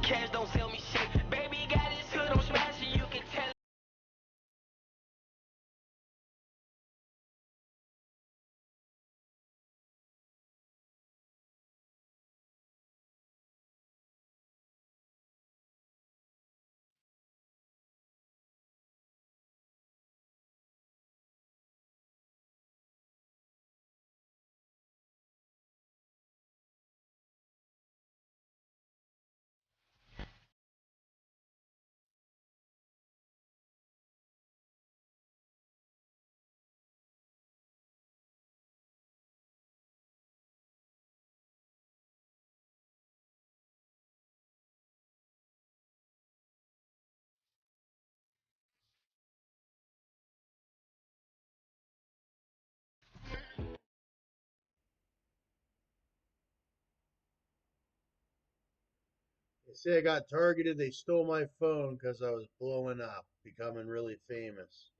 cash don't sell me shit. Baby got his hood on smashing, you can tell. They say I got targeted. They stole my phone because I was blowing up, becoming really famous.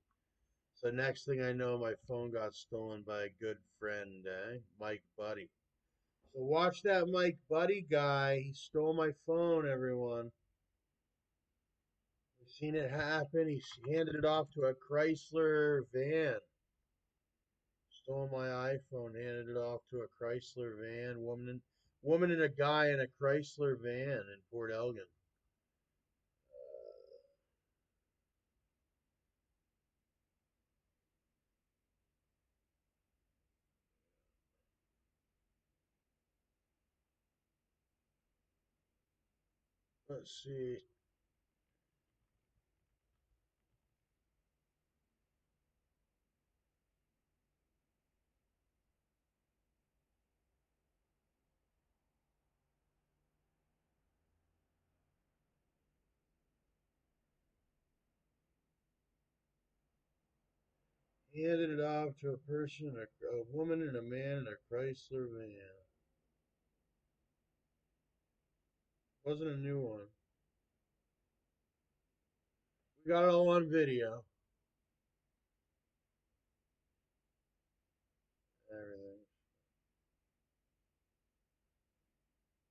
So next thing I know, my phone got stolen by a good friend, Mike Buddy. So watch that Mike Buddy guy. He stole my phone, everyone. We've seen it happen. He handed it off to a Chrysler van. Stole my iPhone, handed it off to a Chrysler van. Woman and a guy in a Chrysler van in Port Elgin. Let's see. Handed it off to a person, a woman and a man in a Chrysler van. Wasn't a new one. We got it all on video. Everything.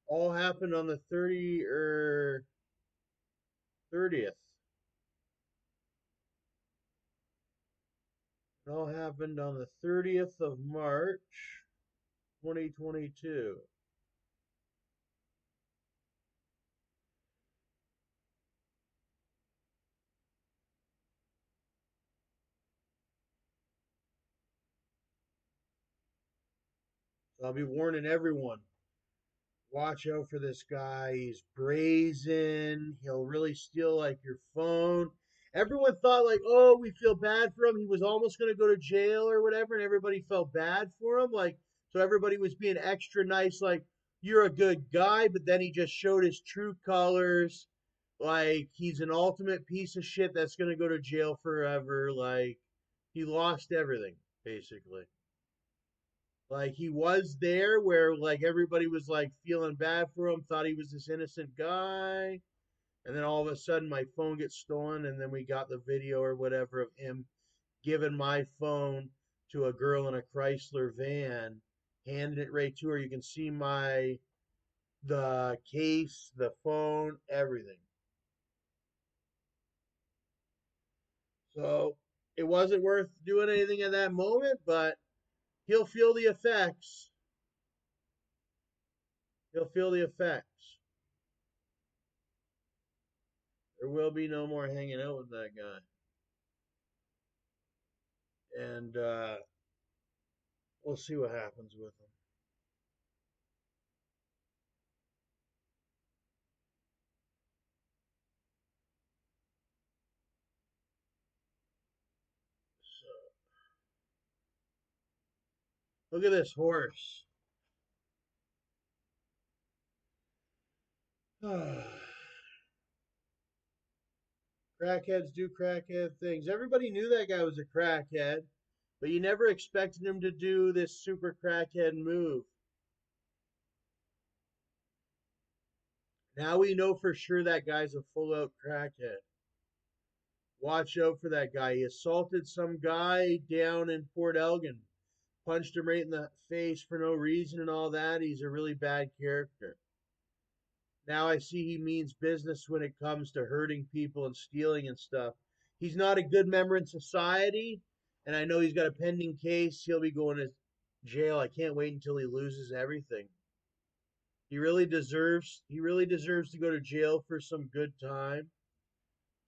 All happened on the 30th. It all happened on the 30th of March, 2022. So I'll be warning everyone. Watch out for this guy. He's brazen. He'll really steal like your phone. Everyone thought like, oh, we feel bad for him. He was almost going to go to jail or whatever, and everybody felt bad for him. Like, so everybody was being extra nice, like, you're a good guy. But then he just showed his true colors. Like, he's an ultimate piece of shit that's going to go to jail forever. Like, he lost everything, basically. Like he was there where like everybody was like feeling bad for him, thought he was this innocent guy, and then all of a sudden my phone gets stolen, and then we got the video or whatever of him giving my phone to a girl in a Chrysler van, handing it right to her. You can see the case, the phone, everything. So it wasn't worth doing anything at that moment, but he'll feel the effects. He'll feel the effects. There will be no more hanging out with that guy. And we'll see what happens with him. So, look at this horse. Crackheads do crackhead things. Everybody knew that guy was a crackhead, but you never expected him to do this super crackhead move. Now we know for sure that guy's a full out crackhead. Watch out for that guy. He assaulted some guy down in Port Elgin, punched him right in the face for no reason and all that. He's a really bad character. Now I see he means business when it comes to hurting people and stealing and stuff. He's not a good member in society, and I know he's got a pending case. He'll be going to jail. I can't wait until he loses everything. He really deserves to go to jail for some good time.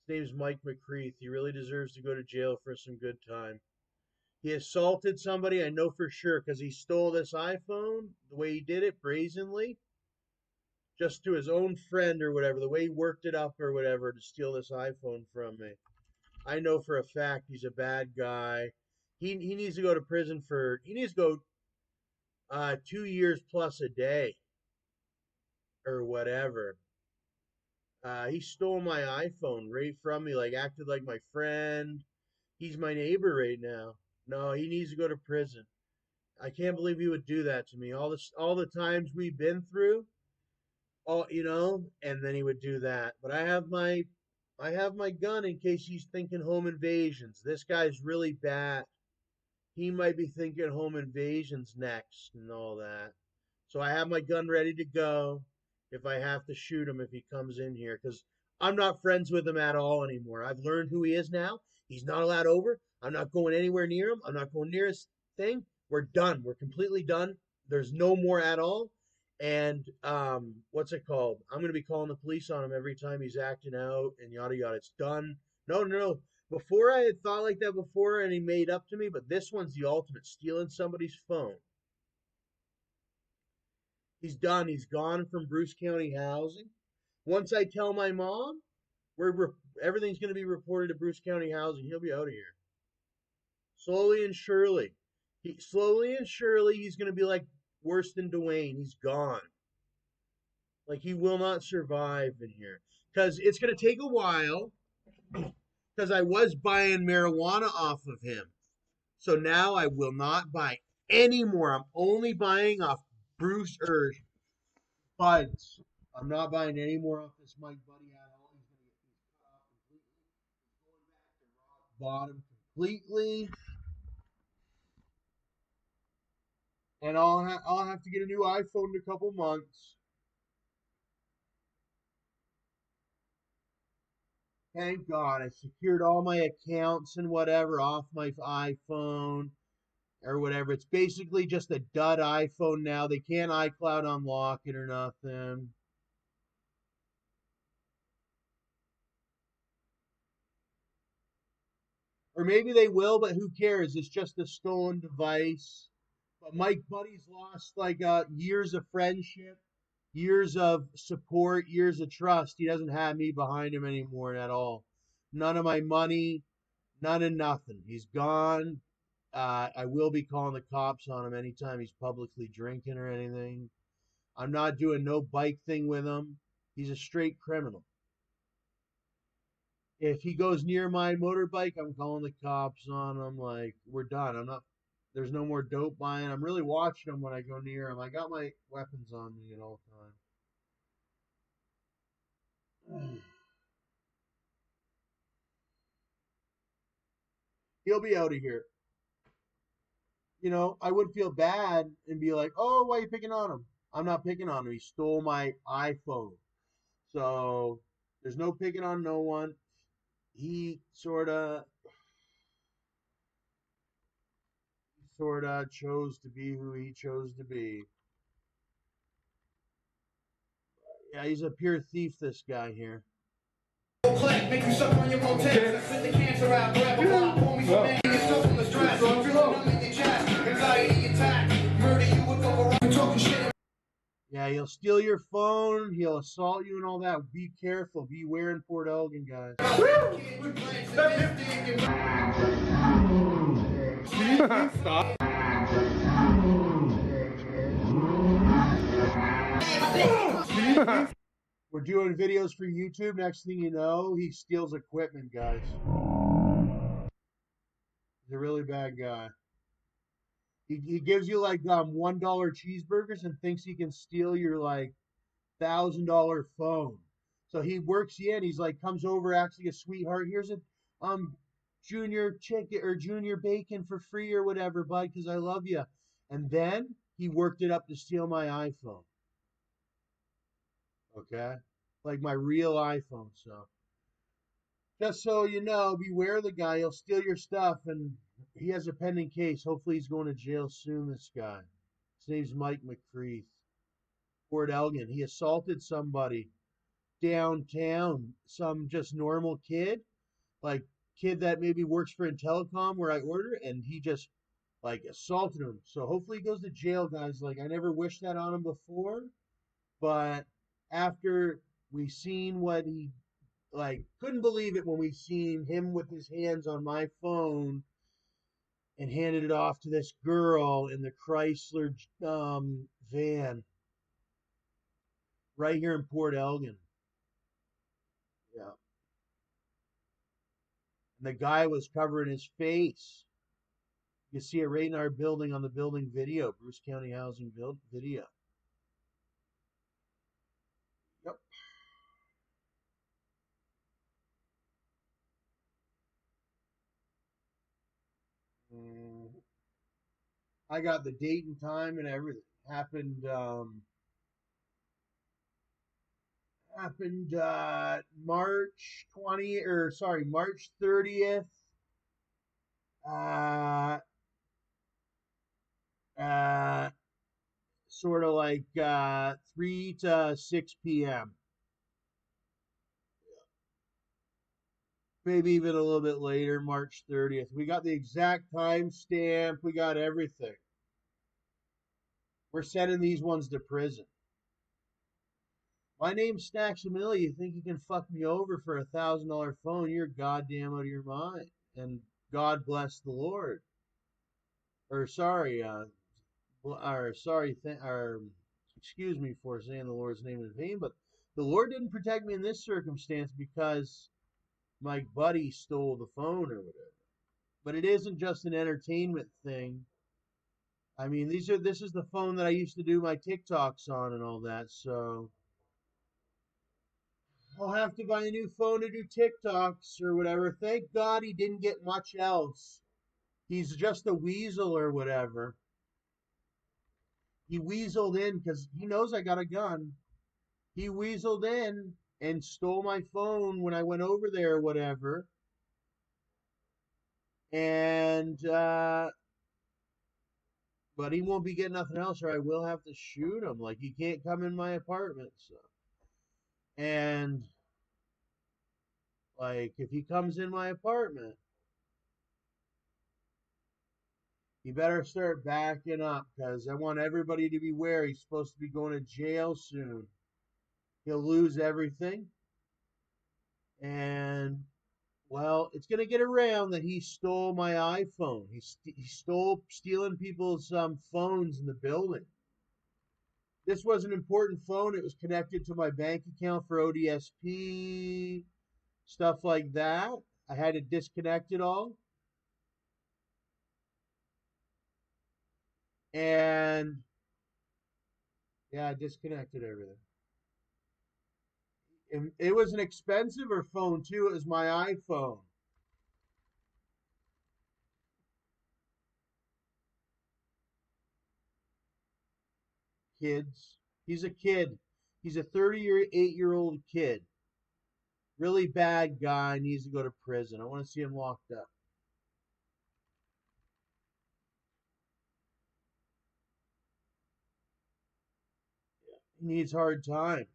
His name's Mike McCreath. He really deserves to go to jail for some good time. He assaulted somebody, I know for sure, because he stole this iPhone the way he did it brazenly, just to his own friend or whatever, the way he worked it up or whatever to steal this iPhone from me. I know for a fact he's a bad guy. He needs to go to prison he needs to go 2 years plus a day or whatever. He stole my iPhone right from me, like acted like my friend. He's my neighbor right now. No, he needs to go to prison. I can't believe he would do that to me. All the times we've been through, and then he would do that. But I have my gun in case he's thinking home invasions. This guy's really bad. He might be thinking home invasions next and all that. So I have my gun ready to go if I have to shoot him if he comes in here, because I'm not friends with him at all anymore. I've learned who he is now. He's not allowed over. I'm not going anywhere near him. I'm not going near his thing. We're done. We're completely done. There's no more at all. And what's it called? I'm going to be calling the police on him every time he's acting out and yada yada. It's done. No, no, no. Before I had thought like that before and he made up to me, but this one's the ultimate, stealing somebody's phone. He's done. He's gone from Bruce County Housing. Once I tell my mom, everything's going to be reported to Bruce County Housing. He'll be out of here. Slowly and surely. Slowly and surely, he's going to be like worse than Dwayne. He's gone. Like, he will not survive in here. Because it's going to take a while. Because I was buying marijuana off of him. So now I will not buy any more. I'm only buying off Bruce or Buds. I'm not buying any more off this Mike Buddy at all. He's going to get these cut off completely. He's going back to rock bottom completely. And I'll have to get a new iPhone in a couple months. Thank God I secured all my accounts and whatever off my iPhone or whatever. It's basically just a dud iPhone now. They can't iCloud unlock it or nothing. Or maybe they will, but who cares? It's just a stolen device. But Mike Buddy's lost like years of friendship, years of support, years of trust. He doesn't have me behind him anymore at all. None of my money, none of nothing. He's gone. I will be calling the cops on him anytime he's publicly drinking or anything. I'm not doing no bike thing with him. He's a straight criminal. If he goes near my motorbike, I'm calling the cops on him. Like, we're done. There's no more dope buying. I'm really watching him when I go near him. I got my weapons on me at all times. He'll be out of here. I would feel bad and be like, oh, why are you picking on him? I'm not picking on him. He stole my iPhone. So there's no picking on no one. He sort of chose to be who he chose to be. Yeah, he's a pure thief, this guy here. Make you suck on your motel. Spit the cancer out, grab a block, pull me some man, get stuff from the stress. Numbing your chest, anxiety attack, murder you with over talking shit. Yeah, he'll steal your phone, he'll assault you and all that. Be careful, beware in Port Elgin, guys. Stop. We're doing videos for YouTube. Next thing you know, he steals equipment, guys. He's a really bad guy. He gives you like $1 cheeseburgers and thinks he can steal your like $1,000 phone. So he works you in. He's like comes over, acts like a sweetheart. Here's a junior chicken or junior bacon for free or whatever, bud, because I love you. And then he worked it up to steal my iPhone. Okay, like my real iPhone. So just so you know, beware of the guy. He'll steal your stuff, and he has a pending case. Hopefully, he's going to jail soon. This guy. His name's Mike McCreath. Port Elgin. He assaulted somebody downtown. Some just normal kid, like kid that maybe works for Telecom where I order, and he just like assaulted him. So hopefully he goes to jail, guys. Like I never wished that on him before, but after we seen what he like, couldn't believe it when we seen him with his hands on my phone and handed it off to this girl in the Chrysler van right here in Port Elgin. Yeah, and the guy was covering his face. You see it right in our building on the building video, Bruce County Housing build video. Yep. Mm, I got the date and time and everything. Happened March 20 or sorry, March 30th. Uh uh Sort of like 3 to 6 p.m. Maybe even a little bit later, March 30th. We got the exact time stamp. We got everything. We're sending these ones to prison. My name's StacksAMilli. You think you can fuck me over for $1,000 phone? You're goddamn out of your mind. And God bless the Lord. Or sorry, or sorry, or excuse me for saying the Lord's name in vain, but the Lord didn't protect me in this circumstance because my buddy stole the phone or whatever. But it isn't just an entertainment thing. I mean, this is the phone that I used to do my TikToks on and all that. So I'll have to buy a new phone to do TikToks or whatever. Thank God he didn't get much else. He's just a weasel or whatever. He weaseled in because he knows I got a gun. He weaseled in and stole my phone when I went over there or whatever. And but he won't be getting nothing else, or I will have to shoot him. Like he can't come in my apartment. So and like if he comes in my apartment, he better start backing up because I want everybody to be aware he's supposed to be going to jail soon. He'll lose everything. And, well, it's going to get around that he stole my iPhone. He stole stealing people's phones in the building. This was an important phone. It was connected to my bank account for ODSP, stuff like that. I had to disconnect it all. And, yeah, I disconnected everything. It was an expensive phone too. It was my iPhone. Kids. He's a kid. He's a 38-year-old kid. Really bad guy. Needs to go to prison. I want to see him locked up. He needs hard time.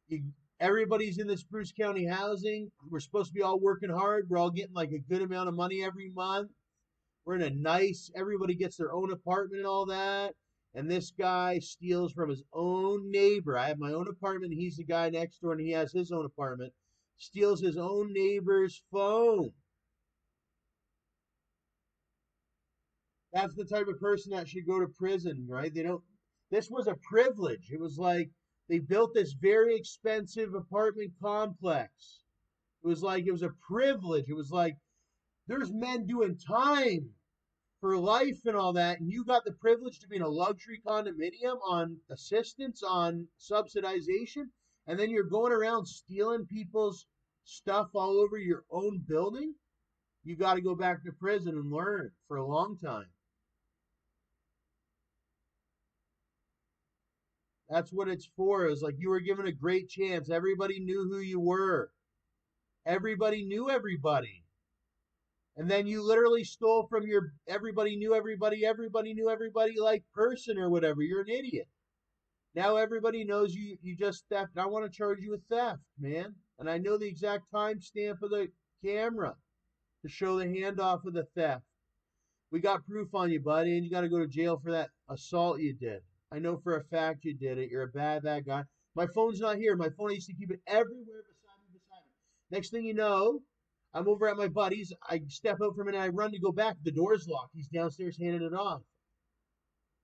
He, Everybody's in this Bruce County housing. We're supposed to be all working hard. We're all getting like a good amount of money every month. We're in a nice, everybody gets their own apartment and all that. And this guy steals from his own neighbor. I have my own apartment. He's the guy next door and he has his own apartment. Steals his own neighbor's phone. That's the type of person that should go to prison, right? They don't, this was a privilege. It was like they built this very expensive apartment complex. It was a privilege. It was like there's men doing time for life and all that, and you got the privilege to be in a luxury condominium on assistance, on subsidization, and then you're going around stealing people's stuff all over your own building. You got to go back to prison and learn for a long time. That's what it's for. It was like you were given a great chance. Everybody knew who you were. Everybody knew everybody. And then you literally stole from your everybody knew everybody like person or whatever. You're an idiot. Now everybody knows you just theft. I want to charge you with theft, man. And I know the exact timestamp of the camera to show the handoff of the theft. We got proof on you, buddy, and you got to go to jail for that assault you did. I know for a fact you did it. You're a bad guy. My phone's not here. My phone, I used to keep it everywhere beside me. Next thing you know, I'm over at my buddy's. I step out for a minute. I run to go back. The door's locked. He's downstairs handing it off.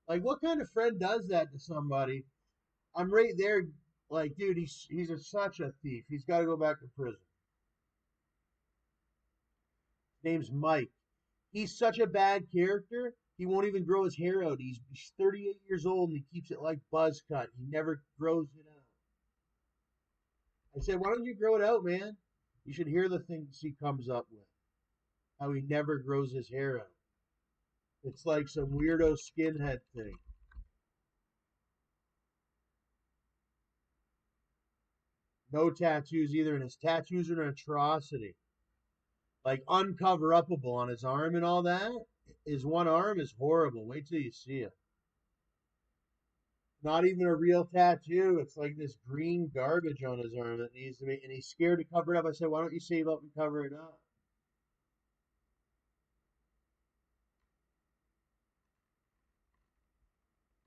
Like, what kind of friend does that to somebody? I'm right there. Like, dude, such a thief. He's got to go back to prison. His name's Mike. He's such a bad character. He won't even grow his hair out. He's 38 years old and he keeps it like buzz cut. He never grows it out. I said, why don't you grow it out, man? You should hear the things he comes up with. How he never grows his hair out. It's like some weirdo skinhead thing. No tattoos either, and his tattoos are an atrocity. Like uncover upable on his arm and all that. His one arm is horrible. Wait till you see it. Not even a real tattoo. It's like this green garbage on his arm that needs to be, and he's scared to cover it up. I said, why don't you save up and cover it up?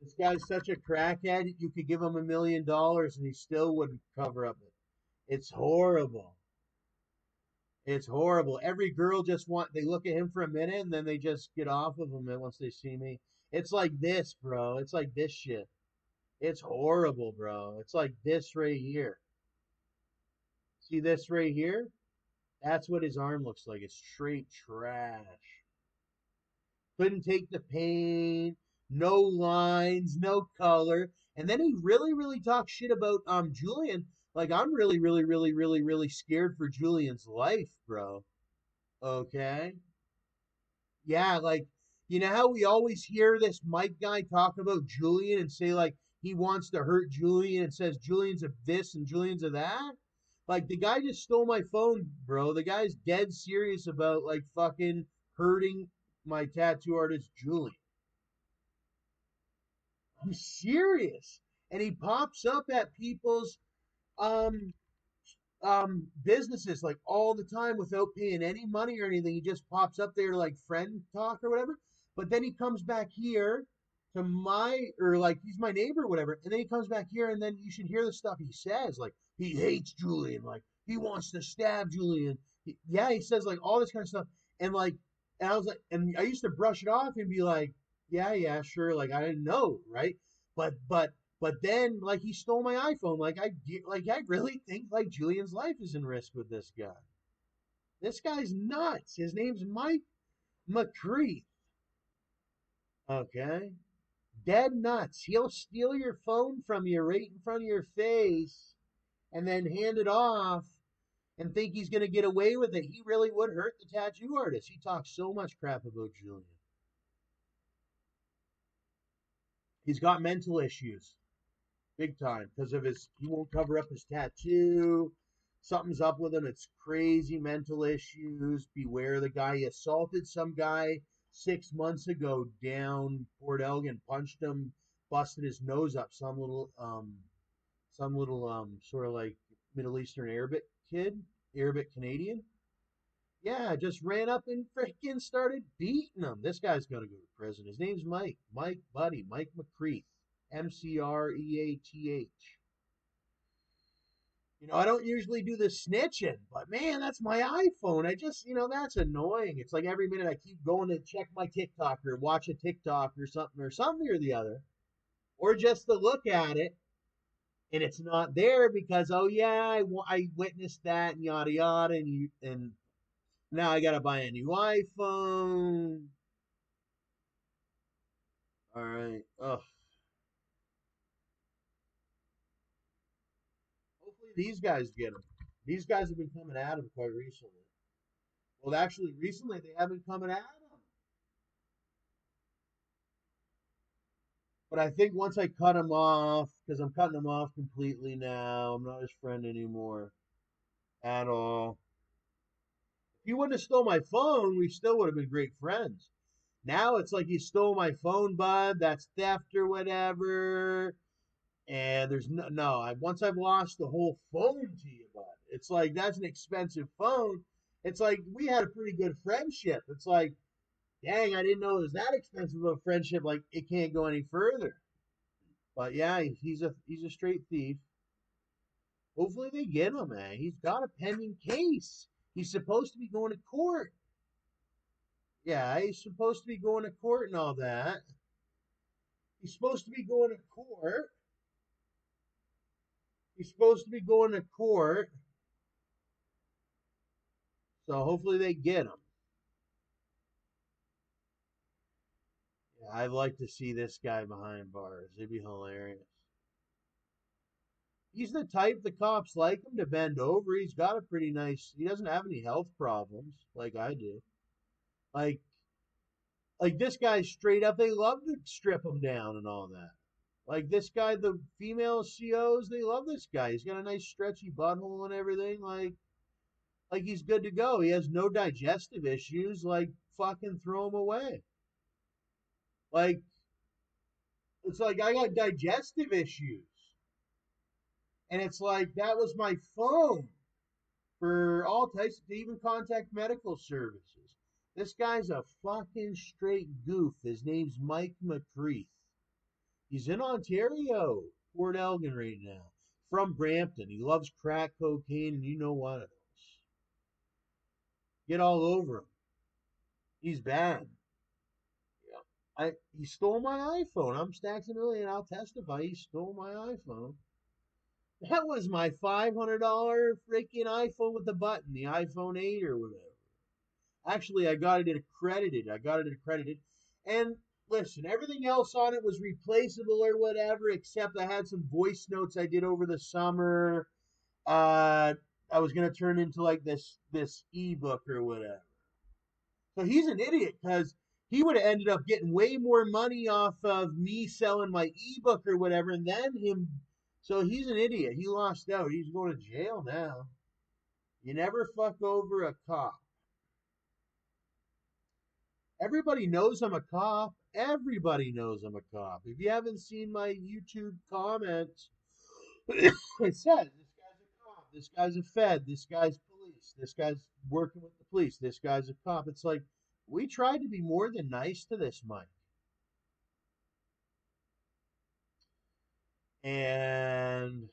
This guy's such a crackhead. You could give him $1 million and he still wouldn't cover up it. It's horrible. It's horrible. Every girl they look at him for a minute and then they just get off of him once they see me. It's like this, bro. It's like this shit. It's horrible, bro. It's like this right here. See this right here? That's what his arm looks like. It's straight trash. Couldn't take the pain, no lines, no color. And then he really talks shit about Julian. Like I'm really scared for Julian's life, bro. Okay. Yeah, like you know how we always hear this Mike guy talk about Julian and say like he wants to hurt Julian and says Julian's a this and Julian's a that? Like the guy just stole my phone, bro. The guy's dead serious about like fucking hurting my tattoo artist Julian. I'm serious. And he pops up at people's um businesses like all the time without paying any money or anything. He just pops up there like friend talk or whatever. But then he comes back here to like he's my neighbor or whatever. And then he comes back here and then you should hear the stuff he says. Like he hates Julian. Like he wants to stab Julian. He says like all this kind of stuff. And like, and I was like, and I used to brush it off and be like, yeah, sure. Like I didn't know. Right. But then, like, he stole my iPhone. I really think like Julian's life is in risk with this guy. This guy's nuts. His name's Mike McCreath. Okay, dead nuts. He'll steal your phone from you right in front of your face, and then hand it off, and think he's gonna get away with it. He really would hurt the tattoo artist. He talks so much crap about Julian. He's got mental issues. Big time because of he won't cover up his tattoo. Something's up with him. It's crazy mental issues. Beware the guy. He assaulted some guy 6 months ago down Port Elgin, punched him, busted his nose up. Some little sort of like Middle Eastern Arabic kid, Arabic Canadian. Yeah, just ran up and freaking started beating him. This guy's gonna go to prison. His name's Mike. Mike Buddy. Mike McCreath. McCreath. I don't usually do the snitching, but man, that's my iPhone. That's annoying. It's like every minute I keep going to check my TikTok or watch a TikTok or something or the other, or just to look at it, and it's not there because oh yeah, I witnessed that and yada yada, and now I gotta buy a new iPhone. All right. Oh, hopefully these guys get them. These guys have been coming at him quite recently. Well, actually, recently they haven't coming at him. But I think once I cut him off, because I'm cutting him off completely now, I'm not his friend anymore at all. If he wouldn't have stole my phone, we still would have been great friends. Now it's like he stole my phone, bud. That's theft or whatever. And there's no. Once I've lost the whole phone to you, bud. It's like that's an expensive phone. It's like we had a pretty good friendship. It's like, dang, I didn't know it was that expensive of a friendship. Like it can't go any further. But yeah, he's a straight thief. Hopefully they get him, man. He's got a pending case. He's supposed to be going to court. Yeah, he's supposed to be going to court and all that. He's supposed to be going to court. He's supposed to be going to court. So hopefully they get him. Yeah, I'd like to see this guy behind bars. It'd be hilarious. He's the type the cops like him to bend over. He's got a pretty nice. He doesn't have any health problems like I do. Like this guy straight up. They love to strip him down and all that. Like this guy, the female COs, they love this guy. He's got a nice stretchy butthole and everything. Like he's good to go. He has no digestive issues. Like fucking throw him away. Like it's like I got digestive issues. And it's like that was my phone for all types to even contact medical services. This guy's a fucking straight goof. His name's Mike McCreath. He's in Ontario, Port Elgin right now. From Brampton. He loves crack cocaine and you know what else. Get all over him. He's bad. Yeah. He stole my iPhone. I'm StacksAMilli and I'll testify he stole my iPhone. That was my $500 freaking iPhone with the button, the iPhone 8 or whatever. Actually, I got it accredited. And listen, everything else on it was replaceable or whatever, except I had some voice notes I did over the summer. I was gonna turn into like this ebook or whatever. So he's an idiot because he would have ended up getting way more money off of me selling my ebook or whatever, and then him. So he's an idiot. He lost out. He's going to jail now. You never fuck over a cop. Everybody knows I'm a cop. Everybody knows I'm a cop. If you haven't seen my YouTube comments, it says this guy's a cop. This guy's a fed. This guy's police. This guy's working with the police. This guy's a cop. It's like we tried to be more than nice to this Mike. And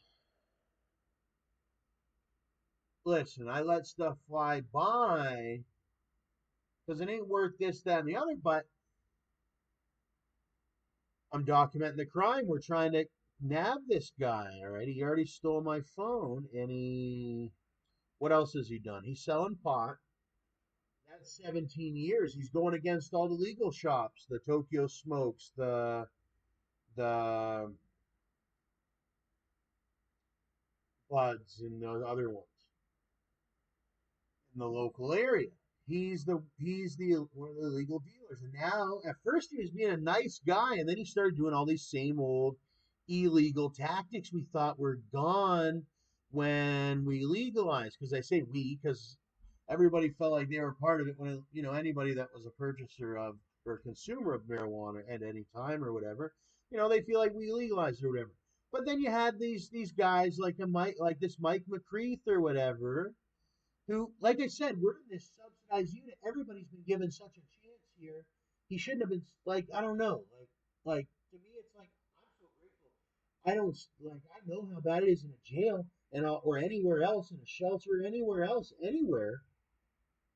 listen, I let stuff fly by because it ain't worth this, that, and the other, but I'm documenting the crime. We're trying to nab this guy, all right? He already stole my phone, and what else has he done? He's selling pot. That's 17 years. He's going against all the legal shops, the Tokyo Smokes, the Buds, and the other ones in the local area. He's the one of the legal dealers. And now at first he was being a nice guy, and then he started doing all these same old illegal tactics we thought were gone when we legalized. Because I say we, because everybody felt like they were part of it when anybody that was a purchaser of or consumer of marijuana at any time or whatever, they feel like we legalized or whatever. But then you had these guys like this Mike McCreath or whatever, who, like I said, we're in this subsidized unit. Everybody's been given such a chance here. He shouldn't have been like I don't know, like to me, it's like I'm so grateful. I don't like I know how bad it is in a jail or anywhere else in a shelter, anywhere else, anywhere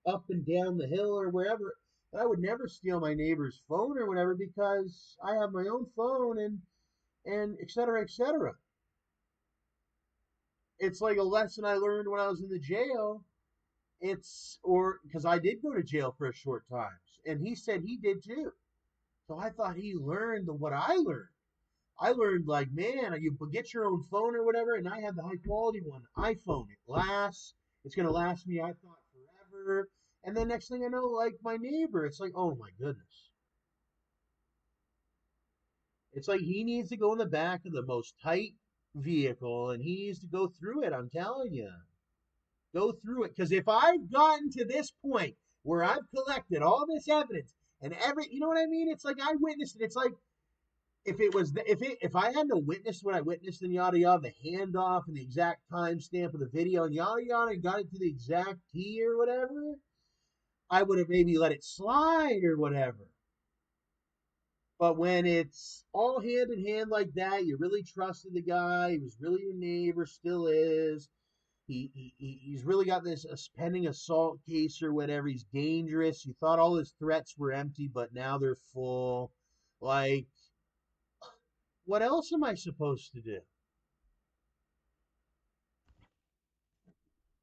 up and down the hill or wherever. But I would never steal my neighbor's phone or whatever because I have my own phone and et cetera, et cetera. It's like a lesson I learned when I was in the jail. Or because I did go to jail for a short time, and he said he did too. So I thought he learned what I learned. I learned like, man, you get your own phone or whatever, and I have the high quality one, iPhone. It lasts. It's gonna last me, I thought, forever. And then next thing I know, like my neighbor, it's like, oh my goodness. It's like he needs to go in the back of the most tight vehicle and he needs to go through it. I'm telling you, go through it. Because if I've gotten to this point where I've collected all this evidence and you know what I mean? It's like I witnessed it. It's like if it was if I had to witness what I witnessed in yada yada, the handoff and the exact timestamp of the video and yada yada, and got it to the exact T or whatever, I would have maybe let it slide or whatever. But when it's all hand in hand like that, you really trusted the guy. He was really your neighbor, still is. He's really got this pending assault case or whatever. He's dangerous. You thought all his threats were empty, but now they're full. Like, what else am I supposed to do?